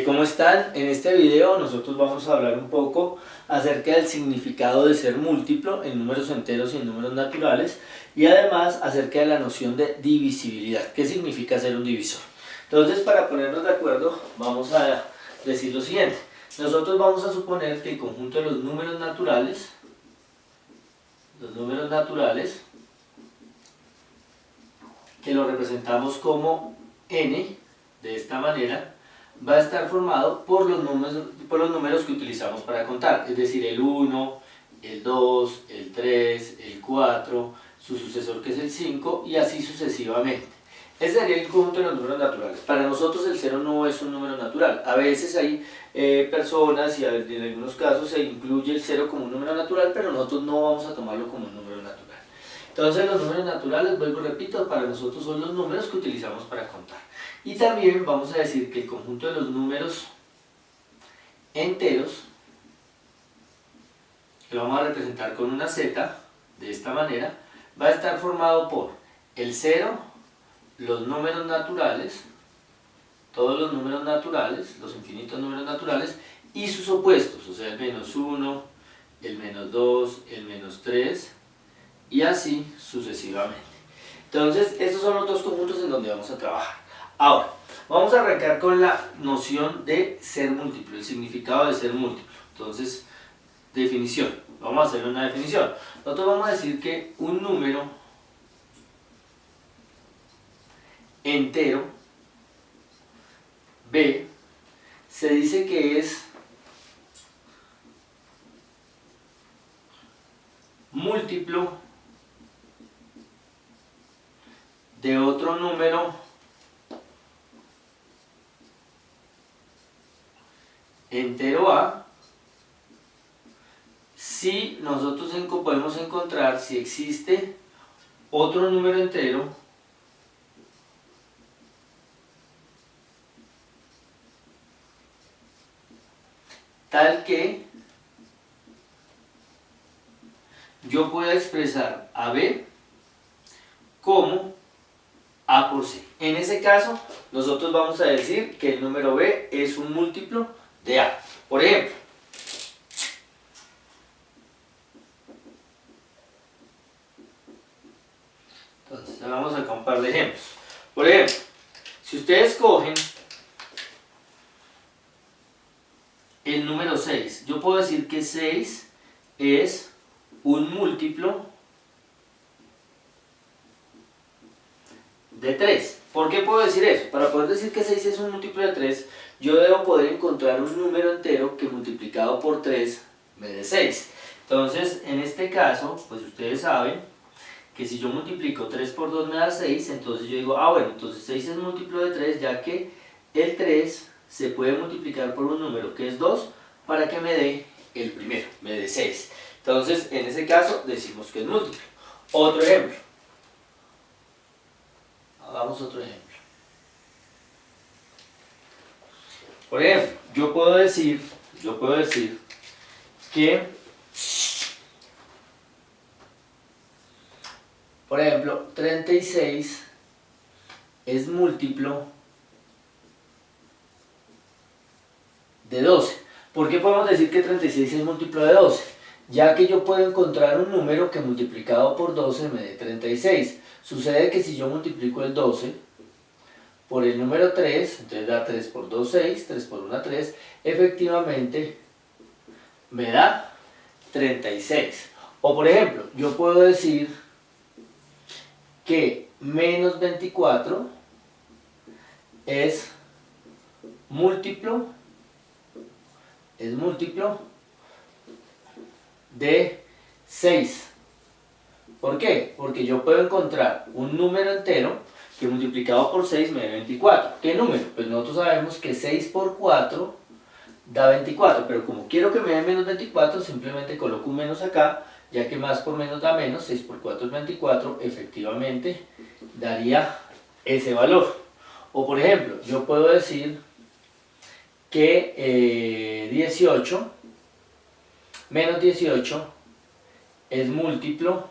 ¿Cómo están? En este video nosotros vamos a hablar un poco acerca del significado de ser múltiplo en números enteros y en números naturales, y además acerca de la noción de divisibilidad. ¿Qué significa ser un divisor? Entonces, para ponernos de acuerdo, vamos a decir lo siguiente. Nosotros vamos a suponer que el conjunto de los números naturales, que lo representamos como n, de esta manera, va a estar formado por los números que utilizamos para contar, es decir, el 1, el 2, el 3, el 4, su sucesor que es el 5 y así sucesivamente. Ese sería el conjunto de los números naturales. Para nosotros el 0 no es un número natural. A veces hay personas y en algunos casos se incluye el 0 como un número natural, pero nosotros no vamos a tomarlo como un número natural. Entonces los números naturales, vuelvo y repito, para nosotros son los números que utilizamos para contar. Y también vamos a decir que el conjunto de los números enteros, que lo vamos a representar con una z, de esta manera, va a estar formado por el 0, los números naturales, todos los números naturales, los infinitos números naturales, y sus opuestos, o sea, el menos 1, el menos 2, el menos 3, y así sucesivamente. Entonces, estos son los dos conjuntos en donde vamos a trabajar. Ahora, vamos a arrancar con la noción de ser múltiplo, el significado de ser múltiplo. Entonces, definición. Vamos a hacer una definición. Nosotros vamos a decir que un número entero, b, se dice que es múltiplo de otro número entero a si nosotros podemos encontrar si existe otro número entero tal que yo pueda expresar a b como a por c. En ese caso, nosotros vamos a decir que el número b es un múltiplo de a. Por ejemplo, entonces hagamos acá un par de ejemplos. Por ejemplo, si ustedes cogen el número 6, yo puedo decir que 6 es un múltiplo de 3. ¿Por qué puedo decir eso? Para poder decir que 6 es un múltiplo de 3, yo debo poder encontrar un número entero que multiplicado por 3 me dé 6. Entonces, en este caso, pues ustedes saben que si yo multiplico 3 por 2 me da 6, entonces yo digo, bueno, entonces 6 es múltiplo de 3, ya que el 3 se puede multiplicar por un número que es 2 para que me dé el primero, me dé 6. Entonces, en ese caso, decimos que es múltiplo. Otro ejemplo. Hagamos otro ejemplo. Por ejemplo, yo puedo decir que, por ejemplo, 36 es múltiplo de 12. ¿Por qué podemos decir que 36 es múltiplo de 12? Ya que yo puedo encontrar un número que multiplicado por 12 me dé 36. Sucede que si yo multiplico el 12 por el número 3, entonces da 3 por 2, 6, 3 por 1, 3, efectivamente me da 36. O por ejemplo, yo puedo decir que menos 24 es múltiplo de 6. ¿Por qué? Porque yo puedo encontrar un número entero que multiplicado por 6 me da 24. ¿Qué número? Pues nosotros sabemos que 6 por 4 da 24, pero como quiero que me dé menos 24, simplemente coloco un menos acá, ya que más por menos da menos, 6 por 4 es 24, efectivamente daría ese valor. O por ejemplo, yo puedo decir que 18 menos 18 es múltiplo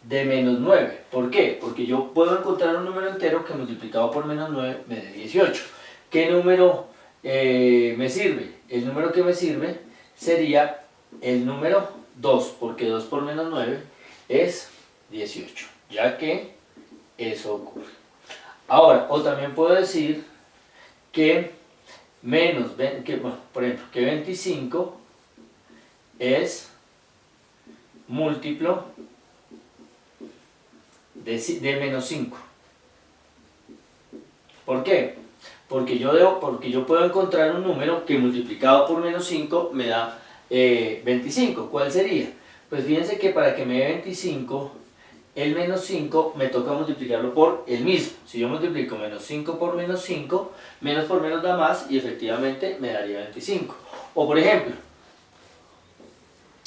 de menos 9. ¿Por qué? Porque yo puedo encontrar un número entero 0 que multiplicado por menos 9 me dé 18. ¿Qué número me sirve? El número que me sirve sería el número 2, porque 2 por menos 9 es 18, ya que eso ocurre. Ahora, o también puedo decir que por ejemplo, que 25 es múltiplo de menos 5. ¿Por qué? Porque yo puedo encontrar un número que multiplicado por menos 5 me da 25. ¿Cuál sería? Pues fíjense que para que me dé 25, el menos 5 me toca multiplicarlo por el mismo. Si yo multiplico menos 5 por menos 5, menos por menos da más y efectivamente me daría 25. O por ejemplo,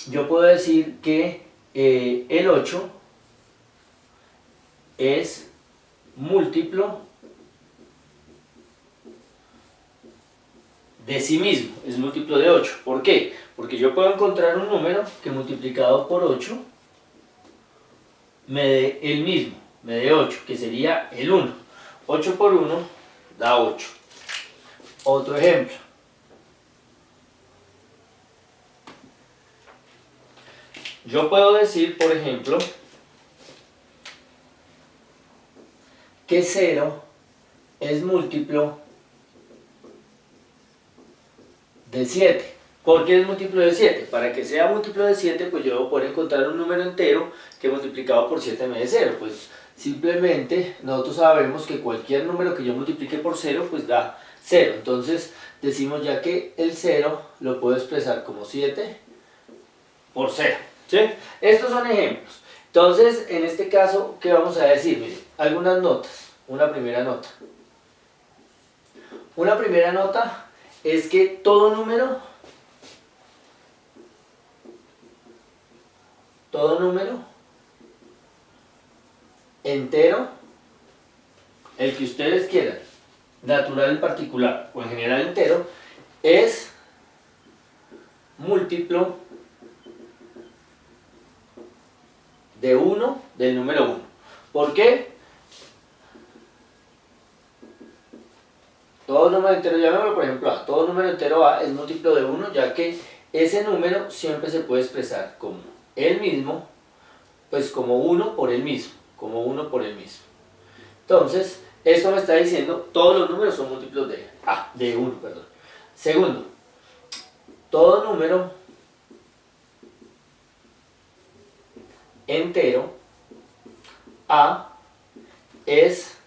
yo puedo decir que el 8 es múltiplo de sí mismo, es múltiplo de 8. ¿Por qué? Porque yo puedo encontrar un número que multiplicado por 8 me dé el mismo, me dé 8, que sería el 1. 8 por 1 da 8. Otro ejemplo. Yo puedo decir, por ejemplo, que 0 es múltiplo de 7. ¿Por qué es múltiplo de 7? Para que sea múltiplo de 7, pues yo debo poder encontrar un número entero que multiplicado por 7 me dé 0. Pues simplemente nosotros sabemos que cualquier número que yo multiplique por 0, pues da 0. Entonces decimos ya que el 0 lo puedo expresar como 7 por 0. ¿Sí? Estos son ejemplos. Entonces, en este caso, ¿qué vamos a decir? Miren, algunas notas. Una primera nota. Una primera nota es que todo número entero, el que ustedes quieran, natural en particular o en general entero, es múltiplo de 1 del número 1. ¿Por qué? Todo número entero, llamémoslo por ejemplo A, todo número entero A es múltiplo de 1, ya que ese número siempre se puede expresar como el mismo, pues como 1 por el mismo, como 1 por el mismo. Entonces, esto me está diciendo, todos los números son múltiplos de 1, perdón. Segundo, todo número entero A es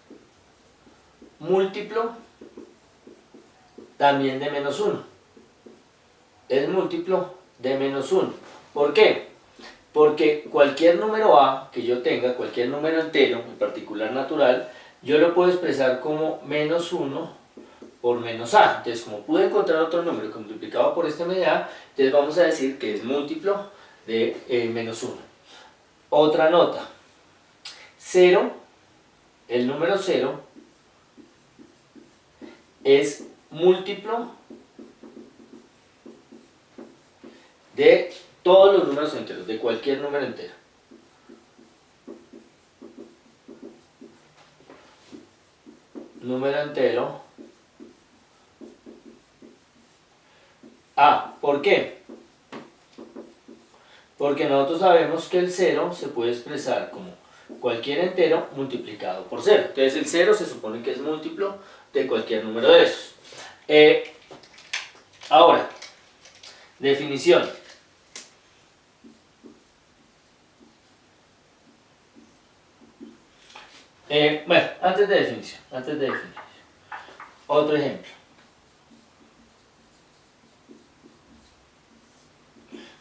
múltiplo también de menos 1. Es múltiplo de menos 1. ¿Por qué? Porque cualquier número A que yo tenga, cualquier número entero, en particular natural, yo lo puedo expresar como menos 1 por menos A. Entonces, como pude encontrar otro número que multiplicado por este me da, entonces vamos a decir que es múltiplo de menos 1. Otra nota. 0, el número 0, es múltiplo de todos los números enteros, de cualquier número entero. Número entero A. ¿Por qué? Porque nosotros sabemos que el 0 se puede expresar como cualquier entero multiplicado por 0. Entonces el 0 se supone que es múltiplo de cualquier número de esos. Ahora, definición. Bueno, antes de definir. Otro ejemplo.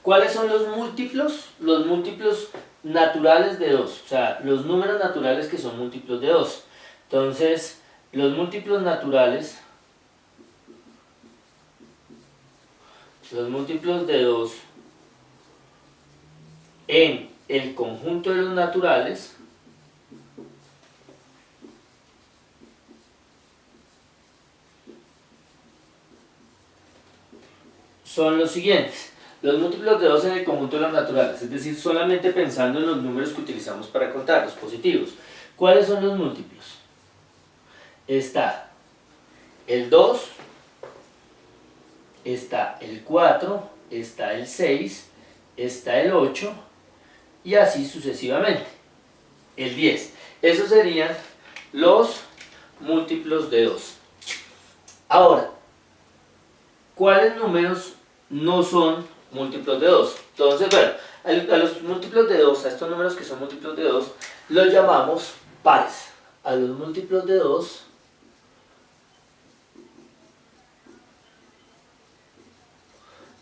¿Cuáles son los múltiplos? Los múltiplos naturales de 2. O sea, los números naturales que son múltiplos de 2. Entonces, los múltiplos naturales, los múltiplos de 2 en el conjunto de los naturales son los siguientes. Los múltiplos de 2 en el conjunto de los naturales, es decir, solamente pensando en los números que utilizamos para contar, los positivos. ¿Cuáles son los múltiplos? está el 2, está el 4, está el 6, está el 8 y así sucesivamente. El 10. Esos serían los múltiplos de 2. Ahora, ¿cuáles números no son múltiplos de 2? Entonces, bueno, a los múltiplos de 2, a estos números que son múltiplos de 2, los llamamos pares. A los múltiplos de 2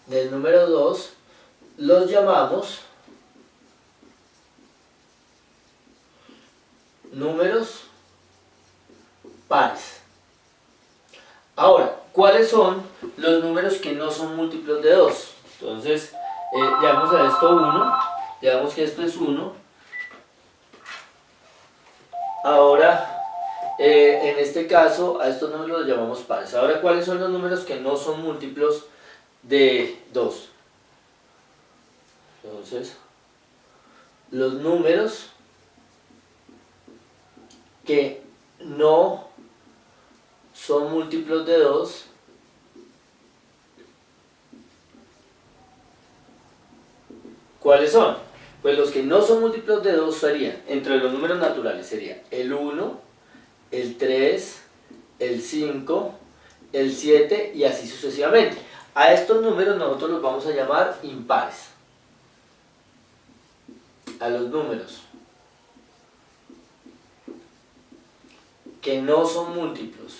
del número 2 los llamamos números pares. Ahora, ¿cuáles son los números que no son múltiplos de 2? Entonces, llamamos a esto 1, llamamos que esto es 1. Ahora, en este caso, a estos números los llamamos pares. Ahora, ¿cuáles son los números que no son múltiplos de 2? Entonces, los números que no son múltiplos de 2 ¿cuáles son? Pues los que no son múltiplos de 2 serían, entre los números naturales, sería el 1, el 3, el 5, el 7 y así sucesivamente. A estos números nosotros los vamos a llamar impares. A los números que no son múltiplos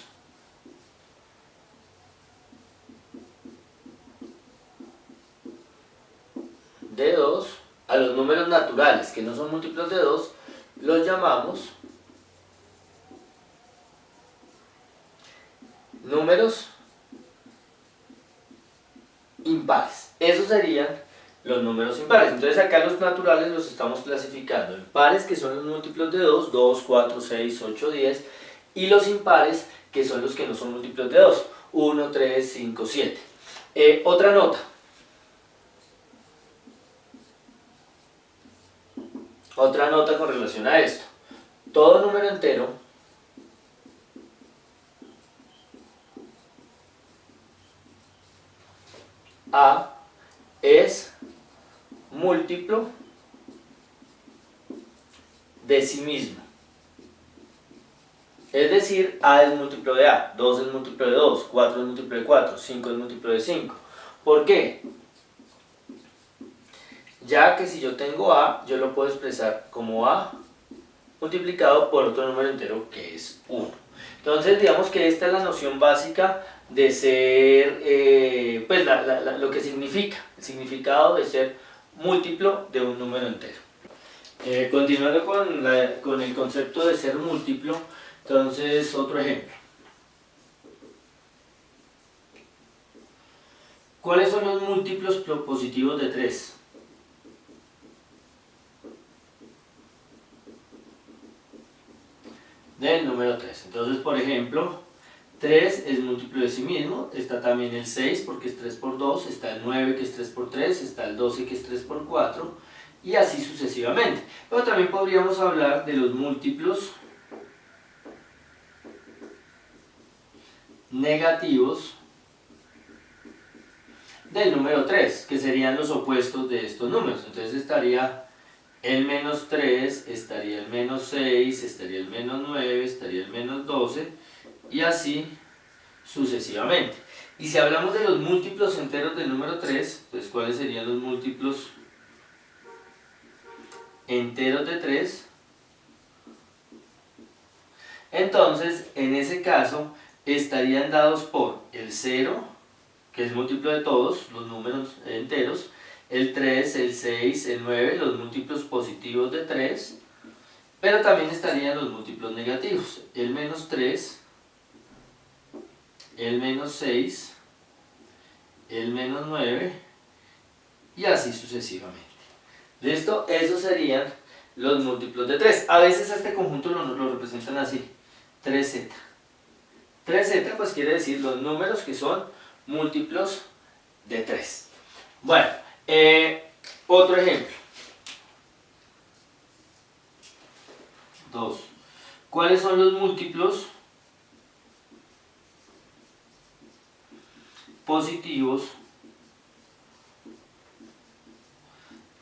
de 2, a los números naturales que no son múltiplos de 2, los llamamos números impares. Esos serían los números impares. Entonces acá los naturales los estamos clasificando en pares, que son los múltiplos de 2, 2, 4, 6, 8, 10, y los impares, que son los que no son múltiplos de 2, 1, 3, 5, 7. Otra nota. Otra nota con relación a esto. Todo número entero A es múltiplo de sí mismo. Es decir, A es múltiplo de A, 2 es múltiplo de 2, 4 es múltiplo de 4, 5 es múltiplo de 5. ¿Por qué? Ya que si yo tengo A, yo lo puedo expresar como A multiplicado por otro número entero que es 1. Entonces digamos que esta es la noción básica de ser, pues lo que significa, el significado de ser múltiplo de un número entero. Continuando con el concepto de ser múltiplo, entonces otro ejemplo. ¿Cuáles son los múltiplos positivos de 3? Del número 3. Entonces, por ejemplo, 3 es múltiplo de sí mismo, está también el 6 porque es 3 por 2, está el 9 que es 3 por 3, está el 12 que es 3 por 4 y así sucesivamente. Pero también podríamos hablar de los múltiplos negativos del número 3, que serían los opuestos de estos números. Entonces estaría el menos 3, estaría el menos 6, estaría el menos 9, estaría el menos 12 y así sucesivamente. Y si hablamos de los múltiplos enteros del número 3, pues ¿cuáles serían los múltiplos enteros de 3? Entonces, en ese caso, estarían dados por el 0, que es múltiplo de todos los números enteros, el 3, el 6, el 9, los múltiplos positivos de 3, pero también estarían los múltiplos negativos, el menos 3, el menos 6, el menos 9 y así sucesivamente. ¿Listo? Esos serían los múltiplos de 3. A veces este conjunto lo representan así, 3z. 3z pues quiere decir los números que son múltiplos de 3. Bueno, otro ejemplo. 2. ¿Cuáles son los múltiplos positivos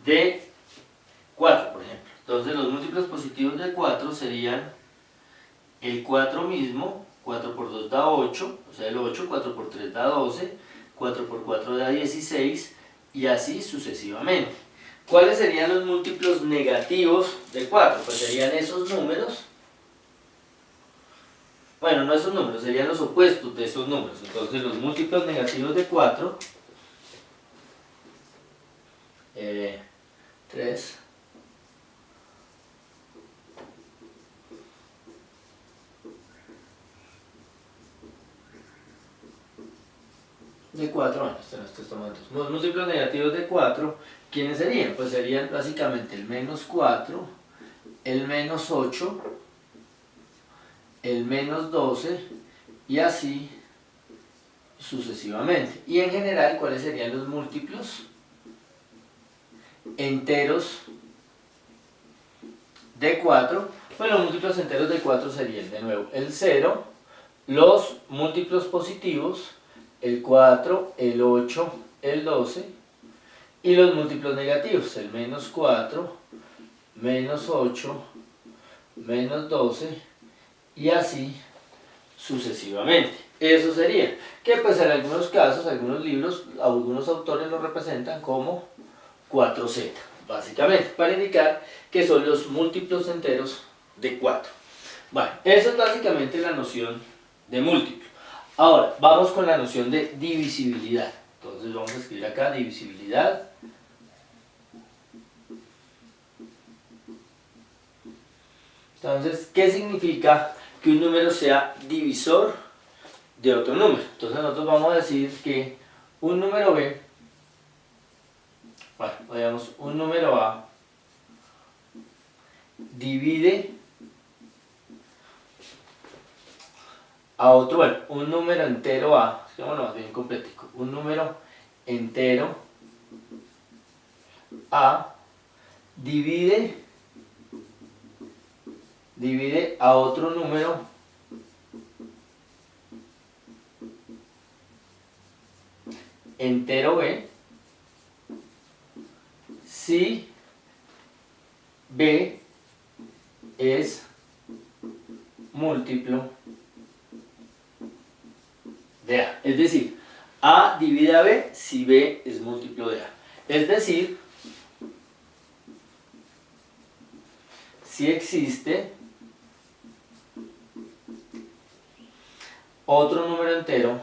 de 4, por ejemplo. Entonces los múltiplos positivos de 4 serían el 4 mismo, 4 por 2 da 8, o sea el 8, 4 por 3 da 12, 4 por 4 da 16 y así sucesivamente. ¿Cuáles serían los múltiplos negativos de 4? Pues serían esos números. Bueno, no esos números, serían los opuestos de esos números. Entonces los múltiplos negativos de 4, 3, de 4, bueno, este no está tomando. Los múltiplos negativos de 4, ¿quiénes serían? Pues serían básicamente el menos 4, el menos 8, el menos 12 y así sucesivamente. Y en general, ¿cuáles serían los múltiplos enteros de 4? Pues los múltiplos enteros de 4 serían de nuevo el 0, los múltiplos positivos, el 4, el 8, el 12 y los múltiplos negativos, el menos 4, menos 8, menos 12 y así sucesivamente. Eso sería, que pues en algunos casos, algunos libros, algunos autores lo representan como 4z, básicamente, para indicar que son los múltiplos enteros de 4. Bueno, eso es básicamente la noción de múltiplo. Ahora, vamos con la noción de divisibilidad. Entonces vamos a escribir acá divisibilidad. Entonces, ¿qué significa que un número sea divisor de otro número? Entonces nosotros vamos a decir que un número B, bueno, digamos, un número A divide a otro, bueno, un número entero A, bueno, bien completico, un número entero A divide a otro número entero B si B es múltiplo de A. Es decir, A divide a B si B es múltiplo de A. Es decir, si existe otro número entero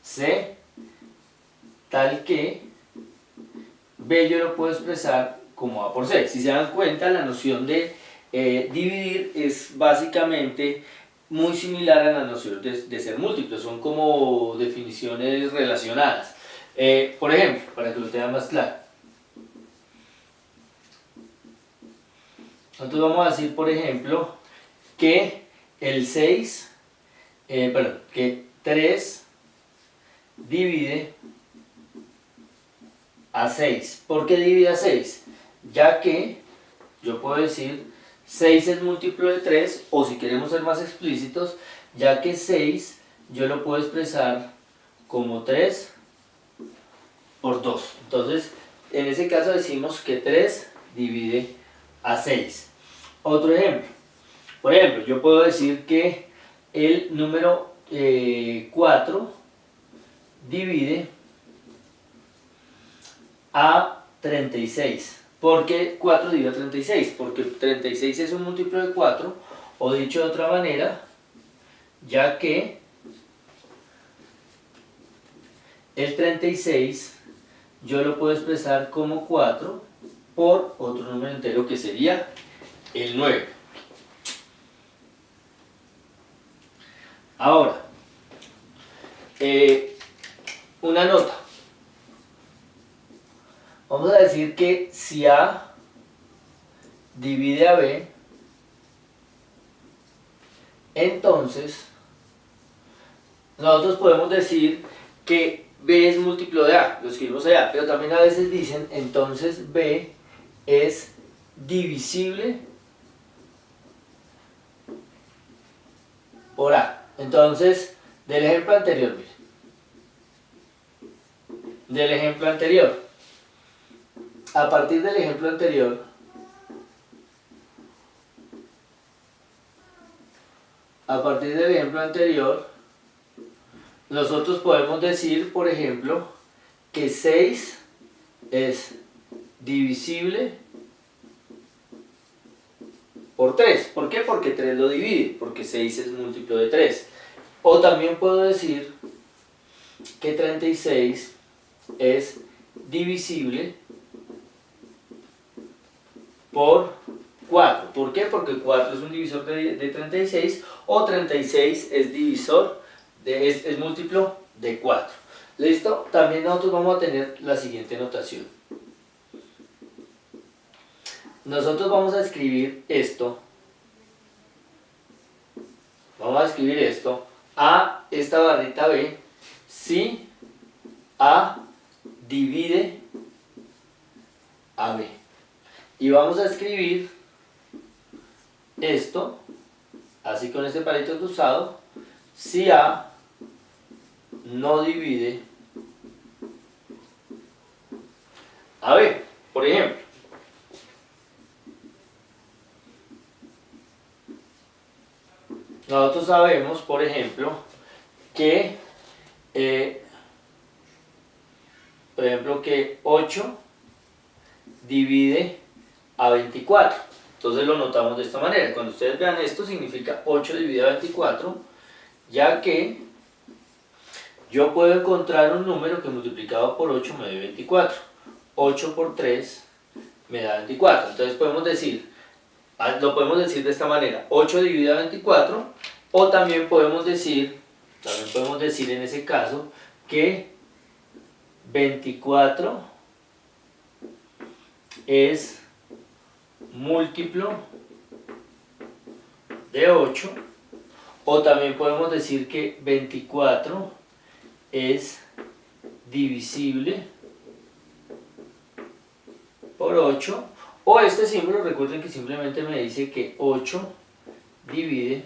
C tal que B yo lo puedo expresar como A por C. Si se dan cuenta, la noción de dividir es básicamente muy similar a la noción de ser múltiplo, son como definiciones relacionadas. Por ejemplo, para que lo tengan más claro, nosotros vamos a decir, por ejemplo, que el 6, que 3 divide a 6. ¿Por qué divide a 6? Ya que yo puedo decir 6 es múltiplo de 3, o si queremos ser más explícitos, ya que 6 yo lo puedo expresar como 3 por 2. Entonces, en ese caso decimos que 3 divide a 6. Otro ejemplo. Por ejemplo, yo puedo decir que el número 4 divide a 36. ¿Por qué 4 divide a 36? Porque 36 es un múltiplo de 4, o dicho de otra manera, ya que el 36 yo lo puedo expresar como 4 por otro número entero que sería el 9. Ahora, una nota. Vamos a decir que si A divide a B, entonces nosotros podemos decir que B es múltiplo de A, lo escribimos allá, pero también a veces dicen entonces B es divisible por A. Entonces, del ejemplo anterior, mire. Del ejemplo anterior. A partir del ejemplo anterior, nosotros podemos decir, por ejemplo, que 6 es divisible por 3. ¿Por qué? Porque 3 lo divide, porque 6 es múltiplo de 3. O también puedo decir que 36 es divisible por 4. ¿Por qué? Porque 4 es un divisor de 36, o 36 es divisor es múltiplo de 4. ¿Listo? También nosotros vamos a tener la siguiente notación. Nosotros vamos a escribir esto. Vamos a escribir esto. A, esta barrita B, si A divide a B. Y vamos a escribir esto, así con este palito cruzado, si A no divide a B. Por ejemplo, nosotros sabemos, por ejemplo, que 8 divide a 24. Entonces lo notamos de esta manera. Cuando ustedes vean esto, significa 8 divide a 24, ya que yo puedo encontrar un número que multiplicado por 8 me dé 24. 8 por 3 me da 24. Entonces lo podemos decir de esta manera: 8 divide a 24, o también podemos decir en ese caso que 24 es múltiplo de 8, o también podemos decir que 24 es divisible por 8, o este símbolo, recuerden que simplemente me dice que 8 divide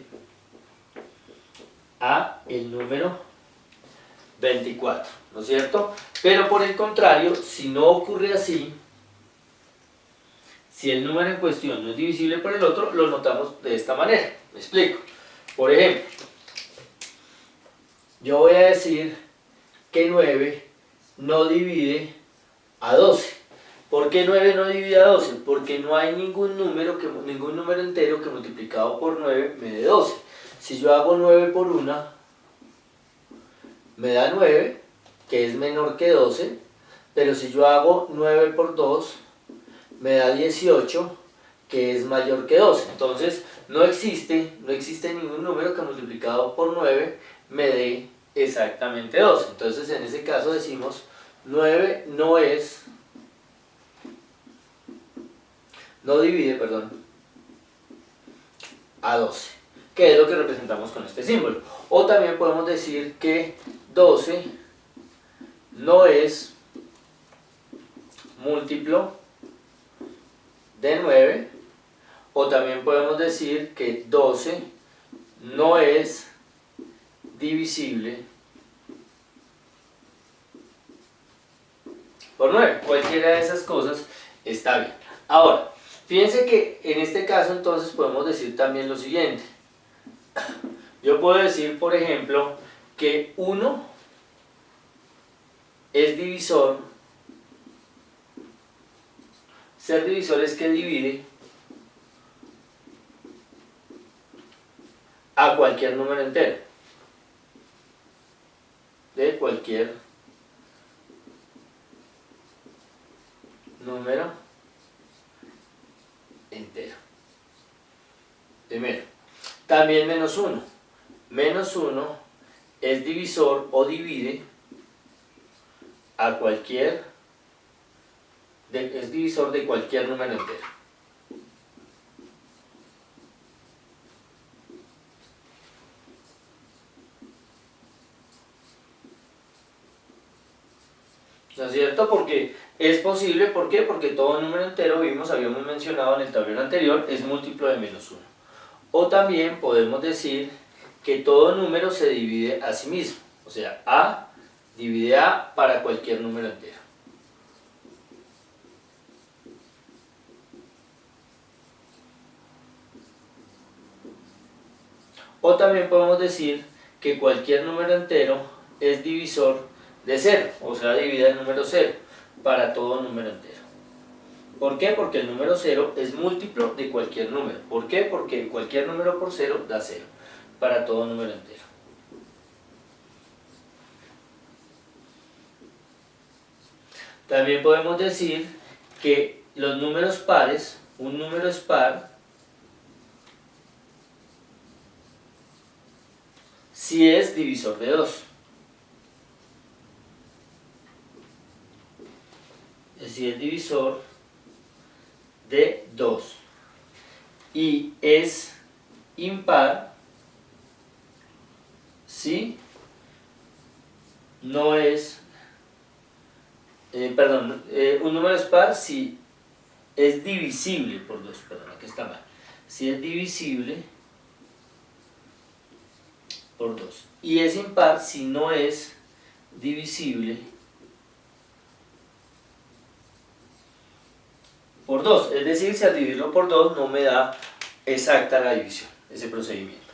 a el número 24, ¿no es cierto? Pero por el contrario, si no ocurre así, si el número en cuestión no es divisible por el otro, lo notamos de esta manera. Me explico. Por ejemplo, yo voy a decir que 9 no divide a 12. ¿Por qué 9 no divide a 12? Porque no hay ningún número entero que multiplicado por 9 me dé 12. Si yo hago 9 por 1, me da 9, que es menor que 12, pero si yo hago 9 por 2, me da 18, que es mayor que 12. Entonces, no existe ningún número que multiplicado por 9 me dé exactamente 12. Entonces, en ese caso decimos 9 no divide a 12, que es lo que representamos con este símbolo. O también podemos decir que 12 no es múltiplo de 9, o también podemos decir que 12 no es divisible por 9. Cualquiera de esas cosas está bien. Ahora, fíjense que en este caso entonces podemos decir también lo siguiente. Yo puedo decir, por ejemplo, que 1 es divisor. Ser divisor es que divide a cualquier número entero. De cualquier número entero. Primero, también menos 1. Menos 1 es divisor o divide a es divisor de cualquier número entero. ¿No es cierto? Porque es posible, ¿por qué? Porque todo número entero, habíamos mencionado en el tablero anterior, es múltiplo de menos 1. O también podemos decir que todo número se divide a sí mismo. O sea, A divide A para cualquier número entero. O también podemos decir que cualquier número entero es divisor de 0, o sea, divide el número 0 para todo número entero. ¿Por qué? Porque el número 0 es múltiplo de cualquier número. ¿Por qué? Porque cualquier número por 0 da 0 para todo número entero. También podemos decir que los números pares, un número es par si es divisor de 2. Si es divisor de 2. Y es impar si no es, un número es par si es divisible por 2, perdón, aquí está mal. Si es divisible por 2. Y es impar si no es divisible por 2. Es decir, si al dividirlo por 2 no me da exacta la división, ese procedimiento.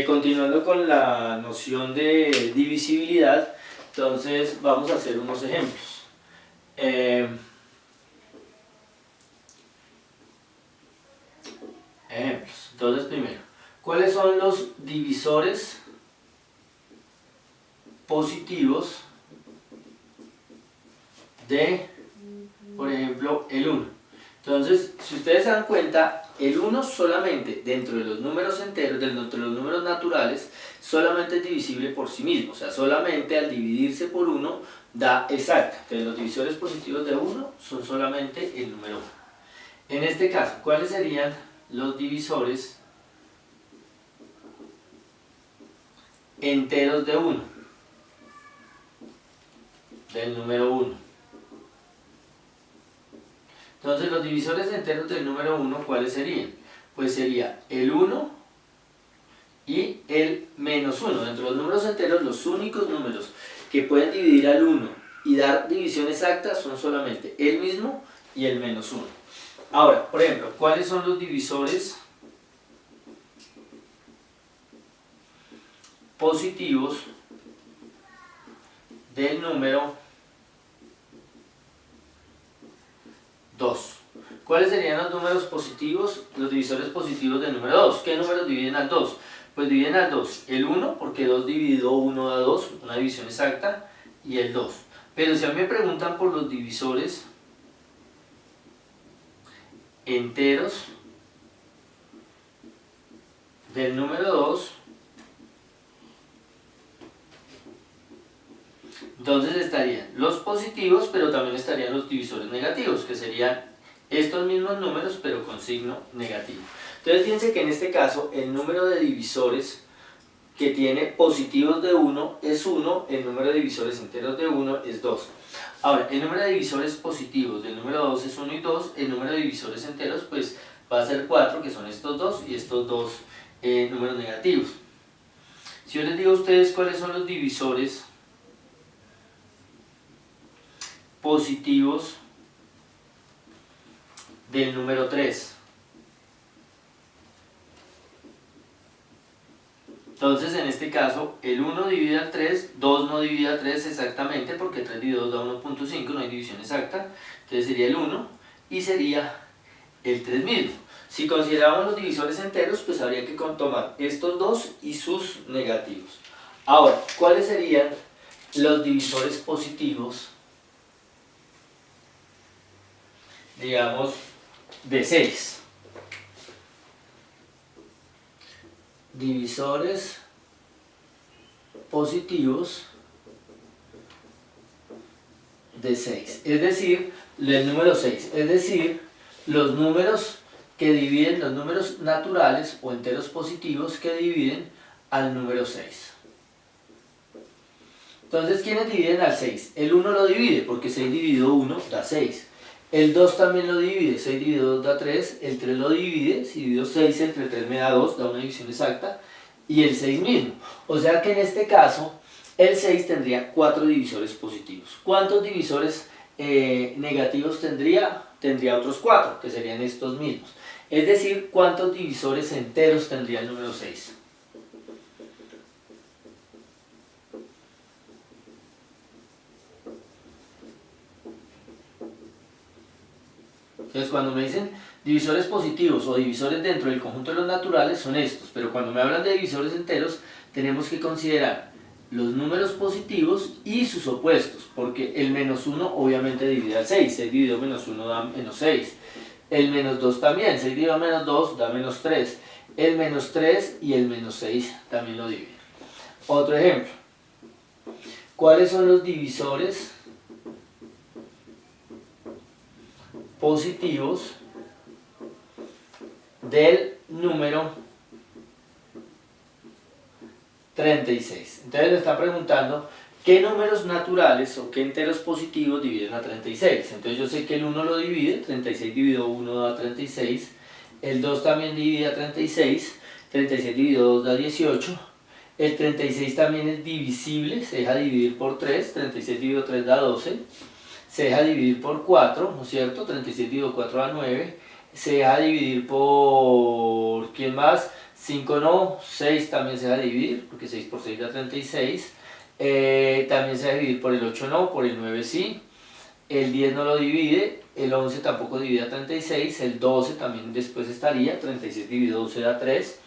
Continuando con la noción de divisibilidad, entonces vamos a hacer unos ejemplos. Entonces, primero, ¿cuáles son los divisores positivos de, por ejemplo, el 1? Entonces, si ustedes se dan cuenta, el 1 solamente dentro de los números enteros, dentro de los números naturales, solamente es divisible por sí mismo. O sea, solamente al dividirse por 1 da exacta. Entonces, los divisores positivos de 1 son solamente el número 1. En este caso, ¿cuáles serían los divisores enteros de 1? Del número 1. Entonces, los divisores enteros del número 1, ¿cuáles serían? Pues sería el 1 y el menos 1. Dentro de los números enteros, los únicos números que pueden dividir al 1 y dar división exacta son solamente el mismo y el menos 1. Ahora, por ejemplo, ¿cuáles son los divisores positivos del número 2? ¿Cuáles serían los números positivos, los divisores positivos del número 2? ¿Qué números dividen al 2? Pues dividen al 2 el 1, porque 2 dividido 1 da 2, una división exacta, y el 2. Pero si a mí me preguntan por los divisores enteros del número 2, entonces estarían los positivos, pero también estarían los divisores negativos, que serían estos mismos números, pero con signo negativo. Entonces fíjense que en este caso el número de divisores que tiene positivos de 1 es 1, el número de divisores enteros de 1 es 2. Ahora, el número de divisores positivos del número 2 es 1 y 2, el número de divisores enteros pues va a ser 4, que son estos dos, y estos dos números negativos. Si yo les digo a ustedes cuáles son los divisores positivos del número 3. Entonces, en este caso, el 1 divide al 3, 2 no divide al 3 exactamente, porque 3 dividido 2 da 1.5, no hay división exacta. Entonces sería el 1 y sería el 3 mismo. Si consideramos los divisores enteros, pues habría que tomar estos dos y sus negativos. Ahora, ¿cuáles serían los divisores positivos, digamos, de 6? Divisores positivos de 6, es decir, el número 6, es decir, los números que dividen, los números naturales o enteros positivos que dividen al número 6. Entonces, ¿quiénes dividen al 6? El 1 lo divide, porque 6 dividido 1 da 6. El 2 también lo divide, 6 dividido 2 da 3, el 3 lo divide, si divido 6 entre 3 me da 2, da una división exacta, y el 6 mismo. O sea que en este caso, el 6 tendría 4 divisores positivos. ¿Cuántos divisores negativos tendría? Tendría otros 4, que serían estos mismos. Es decir, ¿cuántos divisores enteros tendría el número 6? Entonces, cuando me dicen divisores positivos o divisores dentro del conjunto de los naturales son estos, pero cuando me hablan de divisores enteros tenemos que considerar los números positivos y sus opuestos, porque el menos 1 obviamente divide al 6, 6 dividido menos 1 da menos 6, el menos 2 también, 6 dividido menos 2 da menos 3, el menos 3 y el menos 6 también lo dividen. Otro ejemplo, ¿cuáles son los divisores positivos del número 36? Entonces me está preguntando qué números naturales o qué enteros positivos dividen a 36. Entonces yo sé que el 1 lo divide, 36 dividido 1 da 36, el 2 también divide a 36, 36 dividido 2 da 18, el 36 también es divisible, se deja dividir por 3, 36 dividido 3 da 12, se deja dividir por 4, ¿no es cierto? 36 dividido 4 da 9, se deja dividir por, ¿quién más? 5 no, 6 también se deja dividir, porque 6 por 6 da 36, también se deja dividir por el 8 no, por el 9 sí, el 10 no lo divide, el 11 tampoco divide a 36, el 12 también después estaría, 36 dividido 12 da 3,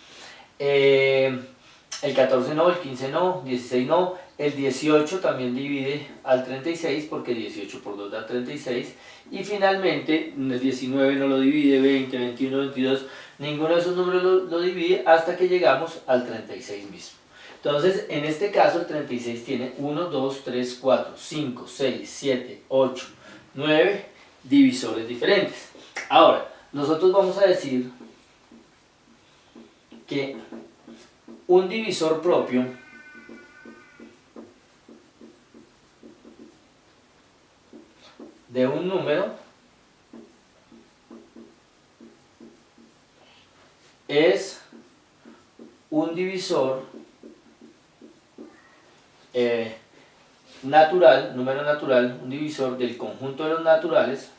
el 14 no, el 15 no, 16 no, el 18 también divide al 36 porque 18 por 2 da 36 y finalmente el 19 no lo divide, 20, 21, 22, ninguno de esos números lo divide hasta que llegamos al 36 mismo. Entonces en este caso el 36 tiene 1, 2, 3, 4, 5, 6, 7, 8, 9 divisores diferentes. Ahora, nosotros vamos a decir que un divisor propio de un número es un divisor natural, número natural, un divisor del conjunto de los naturales,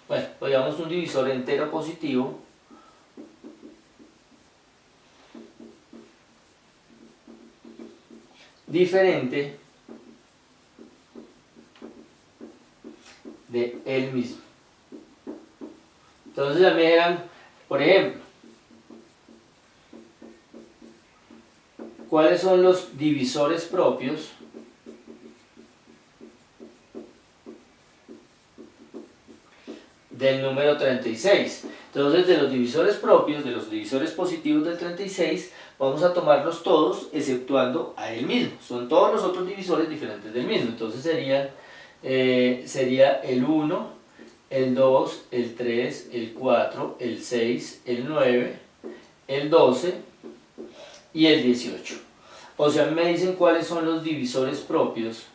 bueno, digamos un divisor entero positivo diferente de él mismo. Entonces a mí eran, por ejemplo, ¿cuáles son los divisores propios del número 36? Entonces de los divisores propios, de los divisores positivos del 36, vamos a tomarlos todos exceptuando a él mismo. Son todos los otros divisores diferentes del mismo. Entonces sería el 1, el 2, el 3, el 4, el 6, el 9, el 12 y el 18. O sea, me dicen cuáles son los divisores propios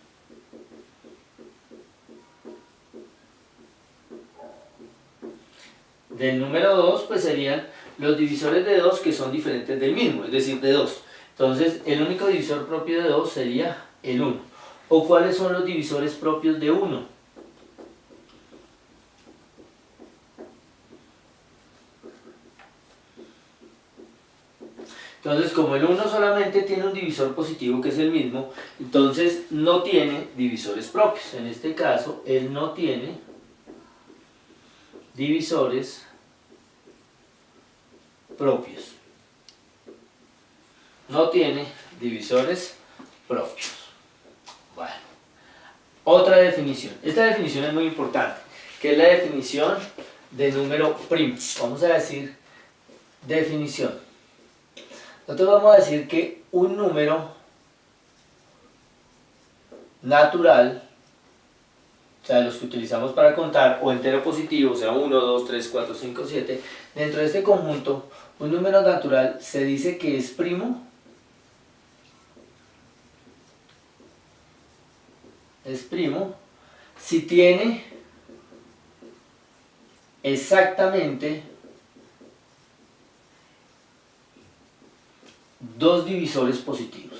del número 2, pues serían los divisores de 2 que son diferentes del mismo, es decir, de 2. Entonces, el único divisor propio de 2 sería el 1. ¿O cuáles son los divisores propios de 1? Entonces, como el 1 solamente tiene un divisor positivo que es el mismo, entonces no tiene divisores propios. En este caso, él no tiene divisores propios. No tiene divisores propios. Bueno, otra definición. Esta definición es muy importante, que es la definición de número primo. Vamos a decir definición. Nosotros vamos a decir que un número natural, o sea, los que utilizamos para contar, o entero positivo, o sea, 1, 2, 3, 4, 5, 7, dentro de este conjunto, un número natural se dice que es primo si tiene exactamente dos divisores positivos.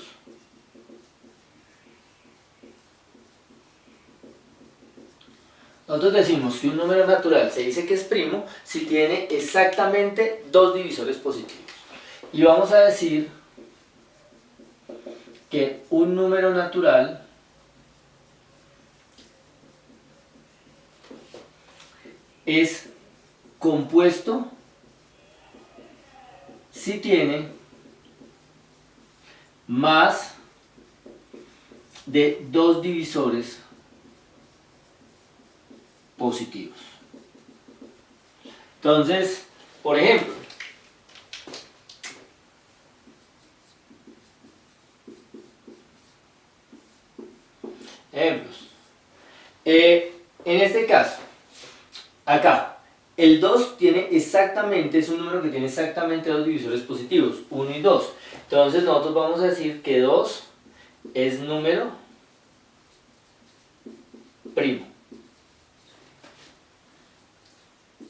Nosotros decimos que un número natural se dice que es primo si tiene exactamente dos divisores positivos. Y vamos a decir que un número natural es compuesto si tiene más de dos divisores positivos. Entonces, por ejemplo, en este caso, acá, el 2 tiene exactamente, es un número que tiene exactamente dos divisores positivos, 1 y 2. Entonces nosotros vamos a decir que 2 es número primo.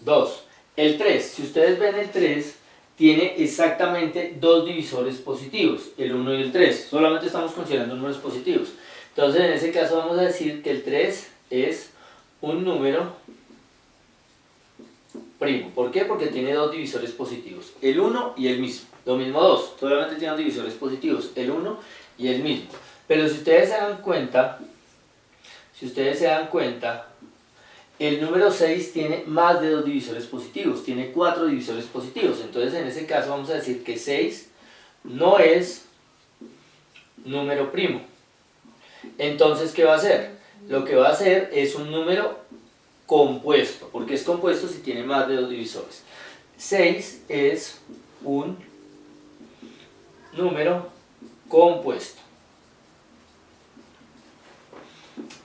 2. El 3, si ustedes ven el 3, tiene exactamente dos divisores positivos, el 1 y el 3. Solamente estamos considerando números positivos. Entonces en ese caso vamos a decir que el 3 es un número primo. ¿Por qué? Porque tiene dos divisores positivos, el 1 y el mismo. Lo mismo 2, solamente tiene dos divisores positivos, el 1 y el mismo. Pero si ustedes se dan cuenta, el número 6 tiene más de dos divisores positivos, tiene 4 divisores positivos. Entonces en ese caso vamos a decir que 6 no es número primo. Entonces, ¿qué va a hacer? Lo que va a hacer es un número compuesto, porque es compuesto si tiene más de dos divisores. 6 es un número compuesto.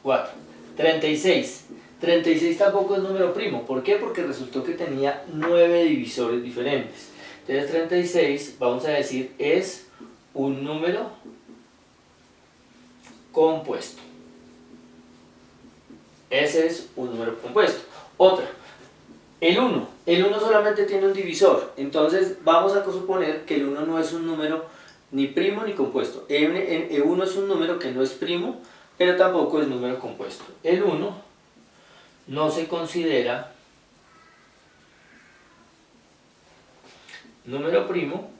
4. 36. 36 tampoco es número primo. ¿Por qué? Porque resultó que tenía 9 divisores diferentes. Entonces 36, vamos a decir, es un número compuesto. Ese es un número compuesto. Otra, el 1. El 1 solamente tiene un divisor. Entonces vamos a suponer que el 1 no es un número ni primo ni compuesto. El 1 es un número que no es primo, pero tampoco es número compuesto. El 1 no se considera número primo,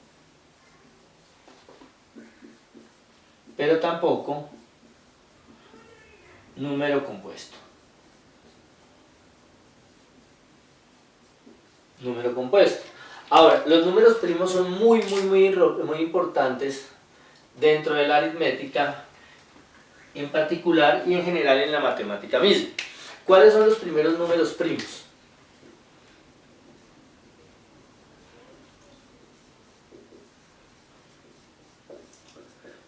pero tampoco número compuesto. Número compuesto. Ahora, los números primos son muy importantes dentro de la aritmética en particular y en general en la matemática misma. ¿Cuáles son los primeros números primos?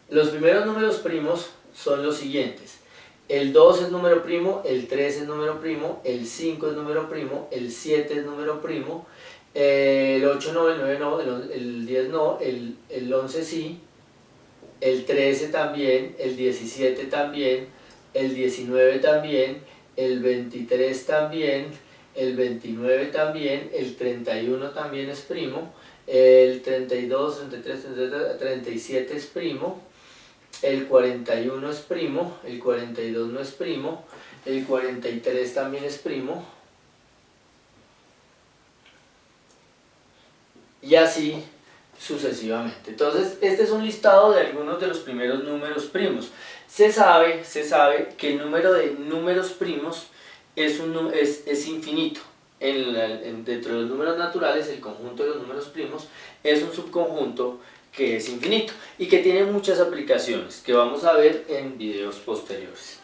Los primeros números primos son los siguientes. El 2 es número primo, el 3 es número primo, el 5 es número primo, el 7 es número primo, el 8 no, el 9 no, el 10 no, el 11 sí, el 13 también, el 17 también, el 19 también, el 23 también, el 29 también, el 31 también es primo, el 32, 33, 37 es primo, el 41 es primo, el 42 no es primo, el 43 también es primo, y así sucesivamente. Entonces, este es un listado de algunos de los primeros números primos. Se sabe que el número de números primos es infinito. Dentro de los números naturales, el conjunto de los números primos es un subconjunto que es infinito y que tiene muchas aplicaciones que vamos a ver en videos posteriores.